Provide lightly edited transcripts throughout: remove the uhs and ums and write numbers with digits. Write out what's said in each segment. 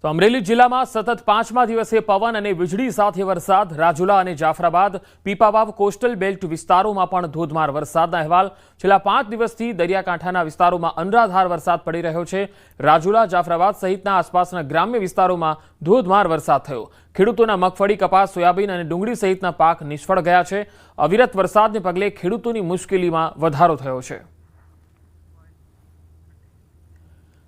તો અમરેલી જિલ્લામાં સતત 5મા દિવસે પવન અને વીજળી સાથે વરસાદ। રાજુલા અને જાફરાબાદ, પીપાવાવ કોસ્ટલ બેલ્ટ વિસ્તારોમાં પણ ધોધમાર વરસાદના અહેવાલ। છેલ્લા 5 દિવસથી દરિયાકાંઠાના વિસ્તારોમાં અનરાધાર વરસાદ પડી રહ્યો છે। રાજુલા, જાફરાબાદ સહિતના આસપાસના ગ્રામ્ય વિસ્તારોમાં ધોધમાર વરસાદ થયો। ખેડૂતોના મગફળી, કપાસ, સોયાબીન અને ડુંગળી સહિતના પાક નિષ્ફળ ગયા છે। અવિરત વરસાદને પગલે ખેડૂતોની મુશ્કેલીમાં વધારો થયો છે।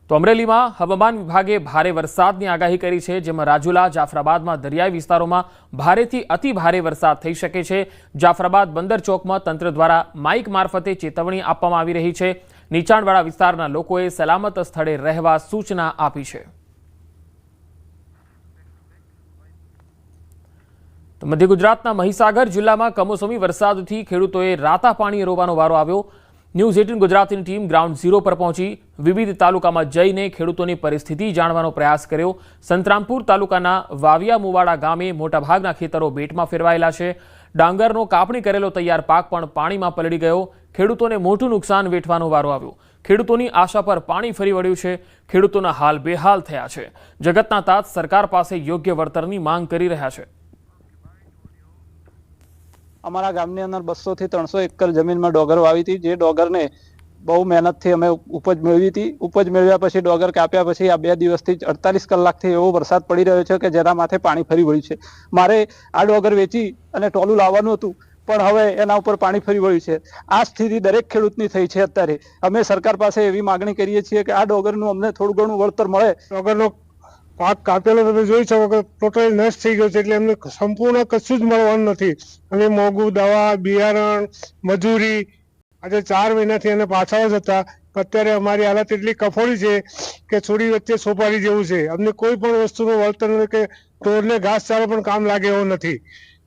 તો અમરેલીમાં હવામાન વિભાગે ભારે વરસાદની આગાહી કરી છે, જેમાં રાજુલા, જાફરાબાદમાં દરિયાઈ વિસ્તારોમાં ભારેથી અતિ ભારે વરસાદ થઈ શકે છે। જાફરાબાદ બંદર ચોકમાં તંત્ર દ્વારા માઇક મારફતે ચેતવણી આપવામાં આવી રહી છે। નીચાણવાળા વિસ્તારના લોકોએ સલામત સ્થળે રહેવા સૂચના આપી છે। તો મધ્ય ગુજરાતના મહીસાગર જિલ્લામાં કમોસમી વરસાદથી ખેડૂતોએ રાતા પાણી રોવાનો વારો આવ્યો। ન્યૂઝ 18 ગુજરાતીની ટીમ ગ્રાઉન્ડ ઝીરો પર પહોંચી વિવિધ તાલુકામાં જઈને ખેડૂતોની પરિસ્થિતિ જાણવાનો પ્રયાસ કર્યો। સંતરામપુર તાલુકાના વાવિયા મુવાડા ગામે મોટાભાગના ખેતરો બેટમાં ફેરવાયેલા છે। ડાંગરનો કાપણી કરેલો તૈયાર પાક પણ પાણીમાં પલળી ગયો। ખેડૂતોને મોટું નુકસાન વેઠવાનો વારો આવ્યો। ખેડૂતોની આશા પર પાણી ફરી વળ્યું છે। ખેડૂતોના હાલ બેહાલ થયા છે। જગતના તાત સરકાર પાસે યોગ્ય વળતરની માંગ કરી રહ્યા છે। અમારા ગામની અંદર 200 થી 300 એકર જમીનમાં ડોગર વાવી હતી, જે ડોગરને બહુ મહેનતથી અમે ઉપજ મેળવી હતી। ઉપજ મેળવ્યા પછી ડોગર કાપ્યા પછી આ 2 દિવસથી 48 કલાકથી એવો વરસાદ પડી રહ્યો છે કે જેના માથે પાણી ફરી વળ્યું છે। મારે આ ડોગર વેચી અને ટોલું લાવવાનું હતું, પણ હવે એના ઉપર પાણી ફરી વળ્યું છે। આ સ્થિતિ દરેક ખેડૂતની થઈ છે। અત્યારે અમે સરકાર પાસે એવી માગણી કરીએ છીએ કે આ ડોગરનું અમને થોડું ઘણું વળતર મળે। ડોગરનો પાક કાપેલો તમે જોઈ શકો કે ટોટલી નષ્ટ થઈ ગયો છે, એટલે એમને સંપૂર્ણ કશું જ મળવાનું નથી। અને મોંઘું દવા, બિયારણ, મજૂરી આજે 4 મહિનાથી એને પાછળ જ હતા। અત્યારે અમારી હાલત એટલી કફોડી છે કે છોડી વચ્ચે સોપારી જેવું છે। અમને કોઈ પણ વસ્તુનું વળતર નથી કે ઢોરને ઘાસચારો પણ કામ લાગે એવો નથી।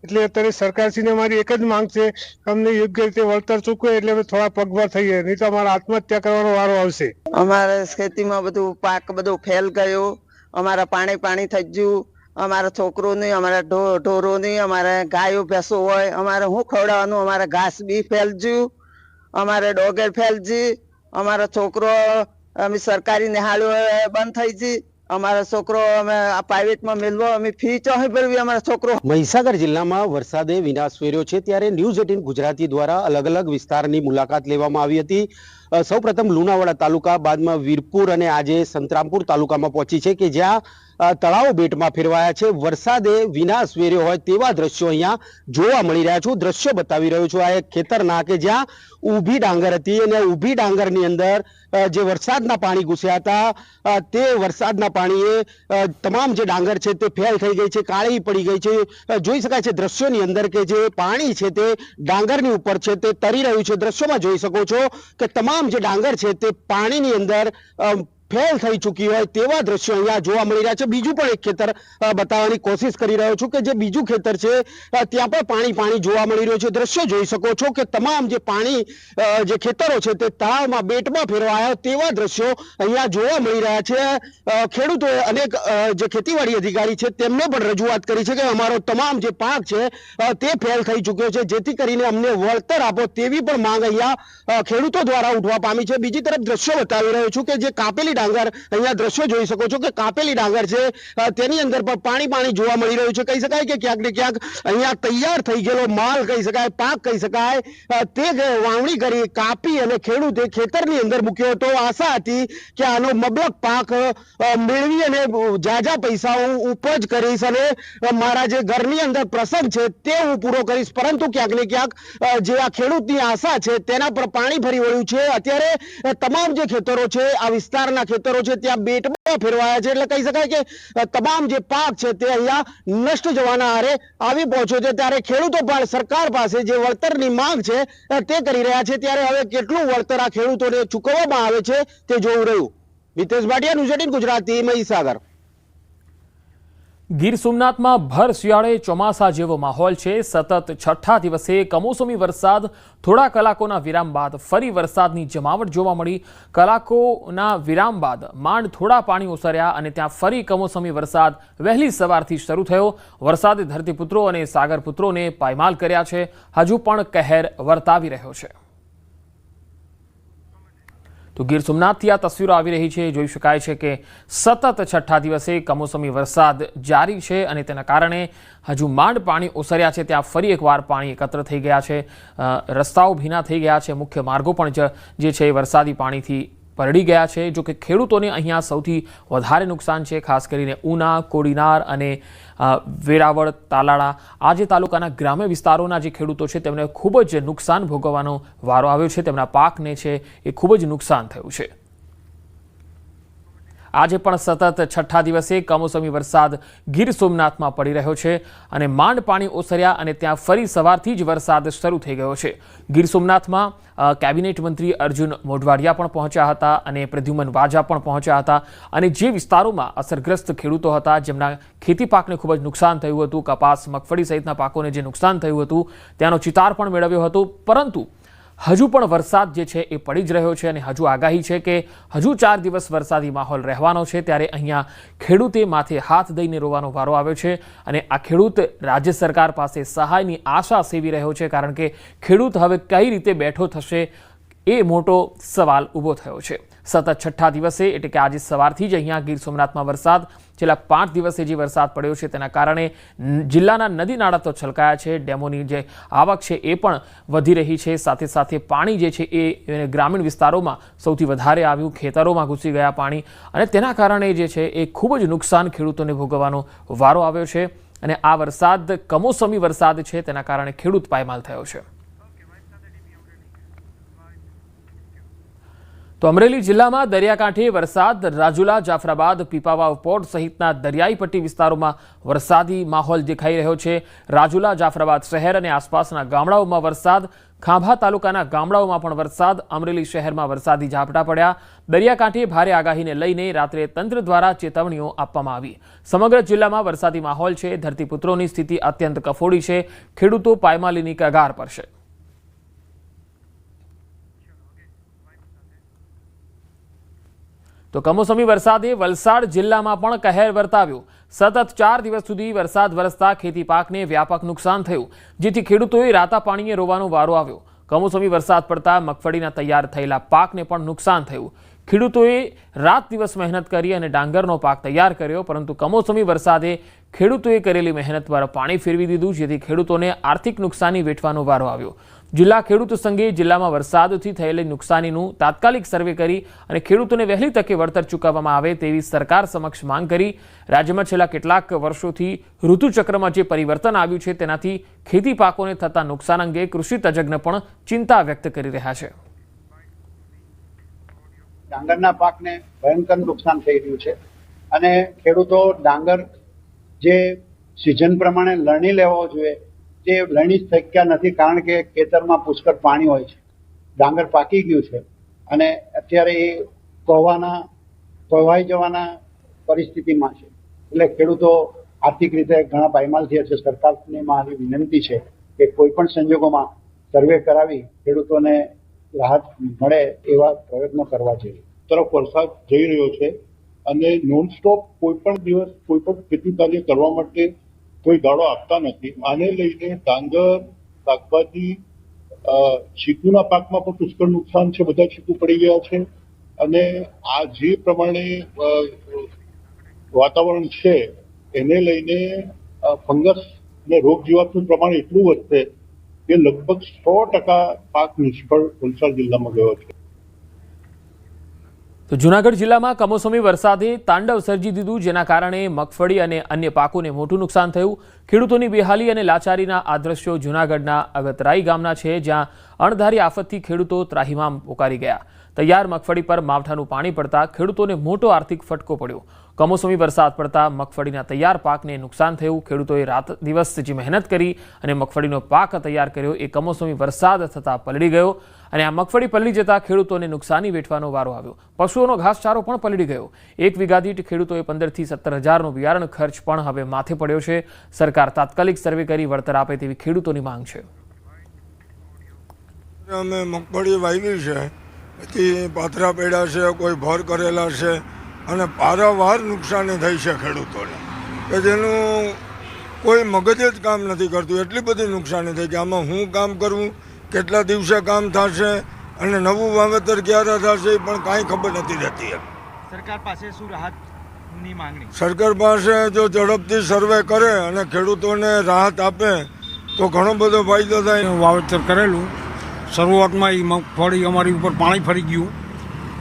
એટલે અત્યારે સરકારશ્રીને અમારી એક જ માંગ છે કે અમને યોગ્ય રીતે વળતર ચૂકવે એટલે અમે થોડા પગભર થઈએ, નહીં તો અમારે આત્મહત્યા કરવાનો વારો આવશે। અમારે ખેતીમાં બધું પાક બધું ફેલ ગયો। અમારા પાણી થઈ ગયું। અમારા છોકરોની, અમારા ઢોરોની, અમારા ગાયો ભેંસો હોય, અમારે શું ખવડાવવાનું? અમારે ઘાસ બી ફેલજ્યું, અમારે ડોગર ફેલજી, અમારા છોકરો અમે સરકારી નિહાળ્યો બંધ થઈ જી, અમારા છોકરો અમે આ પ્રાઇવેટમાં મેળવો, અમે ફી ચાહે ભરવી અમારા છોકરો। મહીસાગર જિલ્લામાં વરસાદે વિનાશ વેર્યો છે, ત્યારે ન્યૂઝ 18 ગુજરાતી દ્વારા અલગ અલગ વિસ્તારની મુલાકાત લેવામાં આવી હતી। સૌપ્રથમ લુણાવાડા તાલુકા, બાદમાં વીરપુર અને આજે સંતરામપુર તાલુકામાં પહોંચી છે કે જ્યાં તળાવો બેટમાં ફેરવાયા છે। વરસાદે વિનાશ વેર્યો હોય તેવા દ્રશ્યો અહીંયા જોવા મળી રહ્યા છે। દ્રશ્યો બતાવી રહ્યો છું। આ એક ખેતરના કે જ્યાં ઊભી ડાંગર હતી અને ઊભી ડાંગરની અંદર જે વરસાદના પાણી ઘૂસ્યા હતા તે વરસાદના પાણીએ તમામ જે ડાંગર છે તે ફેલ થઈ ગઈ છે, કાળી પડી ગઈ છે। જોઈ શકાય છે દ્રશ્યોની અંદર કે જે પાણી છે તે ડાંગરની ઉપર છે તે તરી રહ્યું છે। દ્રશ્યોમાં જોઈ શકો છો કે તમામ જે ડાંગર છે તે પાણીની અંદર ફેલ થઈ ચૂકી હોય તેવા દ્રશ્યો અહીંયા જોવા મળી રહ્યા છે। બીજું પણ એક ખેતર બતાવવાની કોશિશ કરી રહ્યો છું કે જે બીજું ખેતર છે ત્યાં પણ પાણી જોવા મળી રહ્યું છે। દ્રશ્યો જોઈ શકો છો કે તમામ જે પાણી જે ખેતરો છે તે તળાવમાં, બેટમાં ફેરવાયા તેવા દ્રશ્યો અહીંયા જોવા મળી રહ્યા છે। ખેડૂતોએ અનેક જે ખેતીવાડી અધિકારી છે તેમને પણ રજૂઆત કરી છે કે અમારો તમામ જે પાક છે તે ફેલ થઈ ચૂક્યો છે, જેથી કરીને અમને વળતર આપો તેવી પણ માંગ અહીંયા ખેડૂતો દ્વારા ઉઠવા પામી છે। બીજી તરફ દ્રશ્યો બતાવી રહ્યો છું કે જે કાપેલી ડાંગર, અહીંયા દ્રશ્યો જોઈ શકો છો કે કાપેલી ડાંગર છે તેની અંદર પણ પાણી જોવા મળી રહ્યું છે। કહી શકાય કે ક્યાંક ને ક્યાંક અહીંયા તૈયાર થઈ ગયેલો માલ કહી શકાય, પાક કહી શકાય, તે વાવણી કરી, કાપી અને ખેડૂતે ખેતરની અંદર મૂક્યો હતો। આશા હતી કે આનો મબલક પાક મેળવી અને જાજા પૈસા હું ઉપજ કરીશ અને મારા જે ઘરની અંદર પ્રસંગ છે તે હું પૂરો કરીશ, પરંતુ ક્યાંક ને ક્યાંક જે આ ખેડૂતની આશા છે તેના પર પાણી ફરી વળ્યું છે। અત્યારે તમામ જે ખેતરો છે, આ વિસ્તારના ખેતરો છે ત્યાં બેટમાં ફેરવાયા છે, એટલે કહી શકાય કે તમામ જે પાક છે તે અહીંયા નષ્ટ જવાના આરે આવી પહોંચ્યો છે। ત્યારે ખેડૂતો પણ સરકાર પાસે જે વળતરની માંગ છે તે કરી રહ્યા છે। ત્યારે હવે કેટલું વળતર આ ખેડૂતોને ચૂકવવામાં આવે છે તે જોવું રહ્યું। મિતેશ ભાટિયા, ન્યૂઝ 18 ગુજરાતી, મહીસાગર। ગીર સોમનાથમાં ભર શિયાળે ચોમાસા જેવો માહોલ છે। સતત 6ઠા દિવસે કમોસમી વરસાદ, થોડા કલાકોના વિરામ બાદ ફરી વરસાદની જમાવટ જોવા મળી। કલાકોના વિરામ બાદ માંડ થોડા પાણી ઓસર્યા અને ત્યાં ફરી કમોસમી વરસાદ વહેલી સવારથી શરૂ થયો। વરસાદે ધરતીપુત્રો અને સાગરપુત્રોને પાયમાલ કર્યા છે। હજુ પણ કહેર વર્તાવી રહ્યો છે। તો ગીર સોમનાથથી આ તસવીરો આવી રહી છે. જોઈ શકાય છે કે સતત છઠ્ઠા દિવસે કમોસમી વરસાદ જારી છે અને તેના કારણે હજુ માંડ પાણી ઓસર્યા છે. ત્યાં ફરી એકવાર પાણી એકત્ર થઈ ગયા છે. રસ્તાઓ ભીના થઈ ગયા છે. મુખ્ય માર્ગો પણ જે છે એ વરસાદી પાણીથી પલળી ગયા છે. જો કે ખેડૂતોને અહીંયા સૌથી વધારે નુકસાન છે. ખાસ કરીને ઉના, કોડીનાર અને વેરાવળ, તાલાળા આ જે તાલુકાના ગ્રામ્ય વિસ્તારોના જે ખેડૂતો છે તેમને ખૂબ જ નુકસાન ભોગવવાનો વારો આવ્યો છે. તેમના પાકને છે એ ખૂબ જ નુકસાન થયું છે. આજે પણ સતત છઠ્ઠા દિવસે કમોસમી વરસાદ ગીર સોમનાથમાં પડી રહ્યો છે અને માંડ પાણી ઓસર્યા અને ત્યાં ફરી સવારથી જ વરસાદ શરૂ થઈ ગયો છે. ગીર સોમનાથમાં કેબિનેટ મંત્રી અર્જુન મોઢવાડિયા પણ પહોંચ્યા હતા અને પ્રદ્યુમન વાજા પણ પહોંચ્યા હતા અને જે વિસ્તારોમાં અસરગ્રસ્ત ખેડૂતો હતા, જેમના ખેતી પાકને ખૂબ જ નુકસાન થયું હતું, કપાસ, મગફળી સહિતના પાકોને જે નુકસાન થયું હતું ત્યાંનો ચિતાર પણ મેળવ્યો હતો. પરંતુ હજુ પણ વરસાદ જે છે એ પડી જ રહ્યો છે અને હજુ આગાહી છે કે હજુ 4 દિવસ વરસાદી માહોલ રહેવાનો છે. ત્યારે અહીંયા ખેડૂતે માથે હાથ દઈને રોવાનો વારો આવ્યો છે અને આ ખેડૂત રાજ્ય સરકાર પાસે સહાયની આશા સેવી રહ્યો છે, કારણ કે ખેડૂત હવે કઈ રીતે બેઠો થશે એ મોટો સવાલ ઊભો થયો છે. સતત છઠ્ઠા દિવસે એટલે કે આજે સવારથી જ અહીંયા ગીર સોમનાથમાં વરસાદ, છેલ્લા 5 દિવસે જે વરસાદ પડ્યો છે તેના કારણે જિલ્લાના નદી નાળા તો છલકાયા છે. ડેમોની જે આવક છે એ પણ વધી રહી છે. સાથે સાથે પાણી જે છે એ ગ્રામીણ વિસ્તારોમાં સૌથી વધારે આવ્યું, ખેતરોમાં ઘૂસી ગયા પાણી અને તેના કારણે જે છે એ ખૂબ જ નુકસાન ખેડૂતોને ભોગવવાનો વારો આવ્યો છે. અને આ વરસાદ કમોસમી વરસાદ છે તેના કારણે ખેડૂત પાયમાલ થયો છે. તો અમરેલી જિલ્લામાં દરિયાકાંઠે વરસાદ, રાજુલા, જાફરાબાદ, પીપાવાવ પોર્ટ સહિતના દરિયાઈ પટ્ટી વિસ્તારોમાં વરસાદી માહોલ દેખાઈ રહ્યો છે. રાજુલા, જાફરાબાદ શહેર અને આસપાસના ગામડાઓમાં વરસાદ, ખાંભા તાલુકાના ગામડાઓમાં પણ વરસાદ, અમરેલી શહેરમાં વરસાદી ઝાપટા પડ્યા. દરિયાકાંઠે ભારે આગાહીને લઈને રાત્રે તંત્ર દ્વારા ચેતવણીઓ આપવામાં આવી. સમગ્ર જિલ્લામાં વરસાદી માહોલ છે. ધરતીપુત્રોની સ્થિતિ અત્યંત કફોડી છે. ખેડૂતો પાયમાલીની કગાર પર છે. તો કમોસમી વરસાદે વલસાડ જિલ્લામાં પણ કહેર વર્તાવ્યો. સતત 4 દિવસ સુધી વરસાદ વરસતા ખેતી પાકને વ્યાપક નુકસાન થયું, જેથી ખેડૂતોએ રાતા પાણીએ રોવાનો વારો આવ્યો. કમોસમી વરસાદ પડતા મગફળીના તૈયાર થયેલા પાકને પણ નુકસાન થયું. ખેડૂતોએ રાત દિવસ મહેનત કરી અને ડાંગરનો પાક તૈયાર કર્યો, પરંતુ કમોસમી વરસાદે ખેડૂતોએ કરેલી મહેનત પર પાણી ફેરવી દીધું, જેથી ખેડૂતોને આર્થિક નુકસાની વેઠવાનો વારો આવ્યો. જિલ્લા ખેડૂત સંઘે જિલ્લામાં વરસાદથી થયેલી નુકસાનીનું તાત્કાલિક સર્વે કરી અને ખેડૂતોને વહેલી તકે વળતર ચૂકવવામાં આવે તેવી સરકાર સમક્ષ માંગ કરી. રાજ્યમાં છેલ્લા કેટલાક વર્ષોથી ઋતુચક્રમાં જે પરિવર્તન આવ્યું છે તેનાથી ખેતી પાકોને થતા નુકસાન અંગે કૃષિ તજજ્ઞ પણ ચિંતા વ્યક્ત કરી રહ્યા છે. ડાંગરના પાકને ભયંકર નુકસાન થઈ રહ્યું છે અને ખેડૂતો ડાંગર જે સિઝન પ્રમાણે લણણી લેવો જોઈએ તે લણી શક્યા નથી, કારણ કે ખેતરમાં પુષ્કળ પાણી હોય છે. ડાંગર પાકી ગયું છે અને અત્યારે એ કોહવાઈ જવાના પરિસ્થિતિમાં છે. એટલે ખેડૂતો આર્થિક રીતે ઘણા પાયમાલ થયા છે. સરકારને મારી વિનંતી છે કે કોઈ પણ સંજોગોમાં સર્વે કરાવી ખેડૂતોને રાહત મળે એવા પ્રયત્નો કરવા જોઈએ. તરફ વરસાદ જઈ રહ્યો છે અને નોનસ્ટોપ કોઈ પણ દિવસ કોઈ પણ ખેતી કાર્ય કરવા માટે કોઈ ગાળો આપતા નથી. આને લઈને ડાંગર, શાકભાજી, ચીકુના પાકમાં પણ પુષ્કળ નુકસાન છે. બધા ચીકુ પડી ગયા છે અને આ જે પ્રમાણે વાતાવરણ છે એને લઈને ફંગસ અને રોગ જીવાતનું પ્રમાણ એટલું વધશે કે લગભગ 100% પાક નિષ્ફળ વલસાડ જિલ્લામાં ગયો છે. તો જૂનાગઢ જિલ્લામાં કમોસમી વરસાદે તાંડવ સર્જી દીધું, જેના કારણે મગફળી અને અન્ય પાકોને મોટું નુકસાન થયું. ખેડૂતોની બેહાલી અને લાચારીના આ દ્રશ્યો જૂનાગઢના અગતરાઈ ગામના છે, જ્યાં અણધારી આફતથી ખેડૂતો ત્રાહિમામ પોકારી ગયા. તૈયાર મગફળી પર માવઠાનું પાણી પડતા ખેડૂતોને મોટો આર્થિક ફટકો પડ્યો. કમોસમી વરસાદ પડતા મગફળીના તૈયાર પાકને નુકસાન થયું. ખેડૂતોએ રાત દિવસ જે મહેનત કરી અને મગફળીનો પાક તૈયાર કર્યો એ કમોસમી વરસાદ થતાં પલળી ગયો અને આ મગફળી પલળી જતા ખેડૂતોને નુકસાની વેઠવાનો વારો આવ્યો. પશુઓનો ઘાસચારો પણ પલળી ગયો. 1 વીઘા દીઠ ખેડૂતોએ 15,000 થી 17,000નો બિયારણ ખર્ચ પણ હવે માથે પડ્યો છે. સરકાર તાત્કાલિક સર્વે કરી વળતર આપે તેવી ખેડૂતોની માંગ છે. અમે મગફળી વાવી છે, પછી પાથરા પડ્યા છે, કોઈ ભર કરેલા છે અને પારાવાર નુકસાની થઈ છે ખેડૂતોને, કે જેનું કોઈ મગજ જ કામ નથી કરતું. એટલી બધી નુકસાની થઈ કે આમાં હું કામ કરવું, કેટલા દિવસે કામ થશે અને નવું વાવેતર ક્યારે થશે એ પણ કાંઈ ખબર નથી રહેતી. સરકાર પાસે શું રાહતની માંગણી? સરકાર પાસે જો ઝડપથી સર્વે કરે અને ખેડૂતોને રાહત આપે તો ઘણો બધો ફાયદો થાય. વાવેતર કરેલું શરૂઆતમાં એ મગફળી અમારી ઉપર પાણી ફરી ગયું,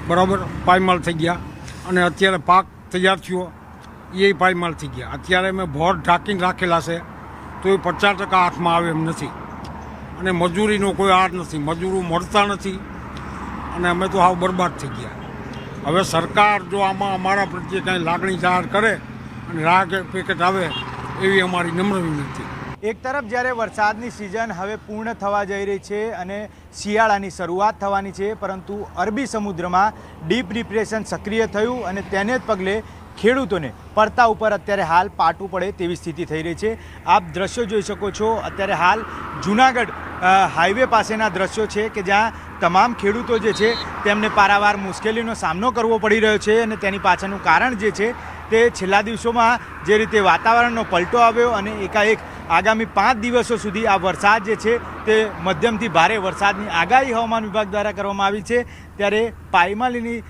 બરાબર, પાયમાલ થઈ ગયા, અને અત્યારે પાક તૈયાર થયો એ પાયમાલ થઈ ગયા. અત્યારે મેં ભોર ઢાંકીને રાખેલા છે તો એ 50% હાથમાં આવે એમ નથી, અને મજૂરીનો કોઈ આર નથી, મજૂરો મળતા નથી, અને અમે તો હાવ બરબાદ થઈ ગયા. હવે સરકાર જો આમાં અમારા પ્રત્યે કાંઈ લાગણી જાહેર કરે અને રાહ પેકેટ આવે એવી અમારી નમ્ર વિનંતી. એક તરફ જ્યારે વરસાદની સિઝન હવે પૂર્ણ થવા જઈ રહી છે અને શિયાળાની શરૂઆત થવાની છે, પરંતુ અરબી સમુદ્રમાં ડીપ ડિપ્રેશન સક્રિય થયું અને તેને જ પગલે ખેડૂતોને પડતા ઉપર અત્યારે હાલ પાટવું પડે તેવી સ્થિતિ થઈ રહી છે. આપ દ્રશ્યો જોઈ શકો છો, અત્યારે હાલ જૂનાગઢ હાઈવે પાસેના દ્રશ્યો છે કે જ્યાં તમામ ખેડૂતો જે છે તેમને પારાવાર મુશ્કેલીનો સામનો કરવો પડી રહ્યો છે, અને તેની પાછળનું કારણ જે છે તે છેલ્લા દિવસોમાં જે રીતે વાતાવરણનો પલટો આવ્યો અને એકાએક આગામી 5 દિવસો સુધી આ વરસાદ જે છે તે મધ્યમથી ભારે વરસાદની આગાહી હવામાન વિભાગ દ્વારા કરવામાં આવી છે, ત્યારે પાયમાલીની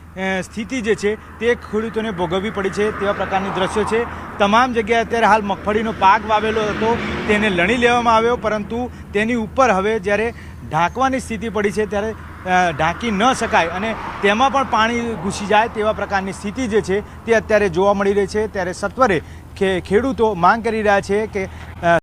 સ્થિતિ જે છે તે ખેડૂતોને ભોગવવી પડી છે તેવા પ્રકારની દ્રશ્યો છે. તમામ જગ્યાએ અત્યારે હાલ મગફળીનો પાક વાવેલો હતો તેને લણી લેવામાં આવ્યો, પરંતુ તેની ઉપર હવે જ્યારે ઢાંકવાની સ્થિતિ પડી છે ત્યારે ઢાંકી ન શકાય અને તેમાં પણ પાણી ઘૂસી જાય તેવા પ્રકારની સ્થિતિ જે છે તે અત્યારે જોવા મળી રહી છે. ત્યારે સત્વરે ખેડૂતો માંગ કરી રહ્યા છે કે